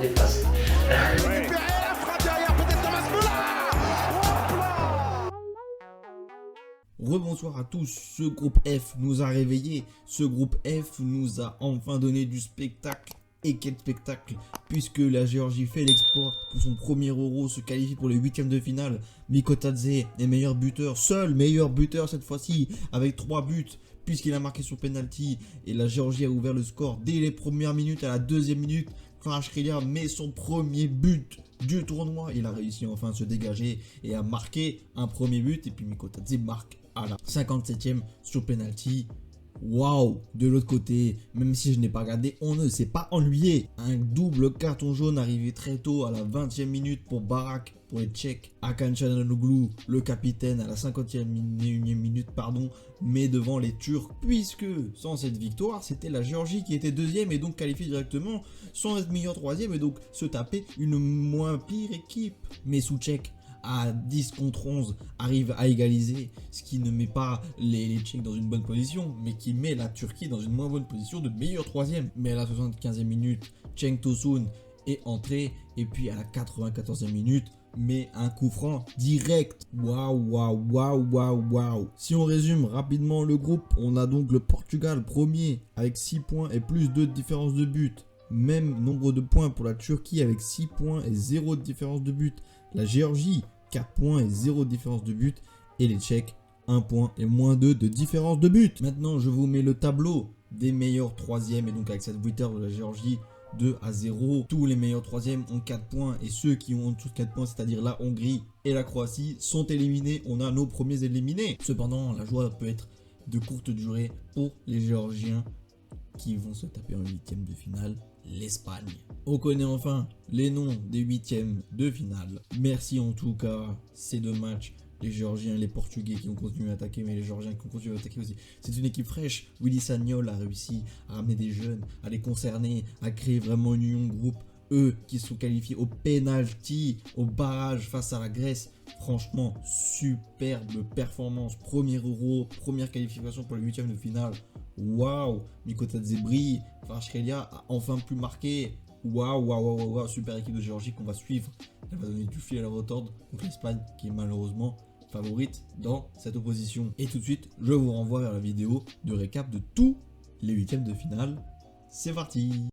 dépasse. Rebonsoir à tous, ce groupe F nous a réveillés, ce groupe F nous a enfin donné du spectacle. Et quel spectacle, puisque la Géorgie fait l'exploit pour son premier Euro, se qualifie pour les huitièmes de finale. Mikotadze est meilleur buteur, seul meilleur buteur cette fois-ci, avec 3 buts, puisqu'il a marqué son penalty. Et la Géorgie a ouvert le score dès les premières minutes. À la deuxième minute, Kvaratskhelia met son premier but du tournoi. Il a réussi enfin à se dégager et à marquer un premier but. Et puis Mikotadze marque à la 57e sur penalty. Waouh! De l'autre côté, même si je n'ai pas regardé, on ne s'est pas ennuyé. Un double carton jaune arrivé très tôt à la 20e minute pour Barak, pour les Tchèques. Hakan Çalhanoğlu, le capitaine, à la 51e minute, mais devant les Turcs. Puisque sans cette victoire, c'était la Géorgie qui était deuxième et donc qualifiée directement, sans être meilleur troisième et donc se taper une moins pire équipe. Mais sous Tchèque, à 10 contre 11, arrive à égaliser, ce qui ne met pas les Tchèques dans une bonne position, mais qui met la Turquie dans une moins bonne position de meilleur troisième. Mais à la 75e minute, Cenk Tosun est entré, et puis à la 94e minute, met un coup franc direct. Waouh. Si on résume rapidement le groupe, on a donc le Portugal premier avec 6 points et plus 2 de différence de but. Même nombre de points pour la Turquie avec 6 points et 0 de différence de but. La Géorgie, 4 points et 0 de différence de but. Et les Tchèques, 1 point et moins 2 de différence de but. Maintenant, je vous mets le tableau des meilleurs troisièmes. Et donc avec cette victoire de la Géorgie, 2-0. Tous les meilleurs troisièmes ont 4 points. Et ceux qui ont en dessous de 4 points, c'est-à-dire la Hongrie et la Croatie, sont éliminés. On a nos premiers éliminés. Cependant, la joie peut être de courte durée pour les Géorgiens qui vont se taper en huitième de finale, l'Espagne. On connaît enfin les noms des huitièmes de finale. Merci en tout cas, ces deux matchs. Les Géorgiens, les Portugais qui ont continué à attaquer, mais les Géorgiens qui ont continué à attaquer aussi. C'est une équipe fraîche. Willy Sagnol a réussi à ramener des jeunes, à les concerner, à créer vraiment une union de groupe. Eux qui sont qualifiés au penalty, au barrage face à la Grèce. Franchement, superbe performance. Premier Euro, première qualification pour les huitièmes de finale. Waouh, Mikotadze brille. Kvaratskhelia a enfin pu marquer. Waouh, super équipe de Géorgie qu'on va suivre. Elle va donner du fil à la retordre contre l'Espagne qui est malheureusement favorite dans cette opposition. Et tout de suite, je vous renvoie vers la vidéo de récap de tous les huitièmes de finale. C'est parti!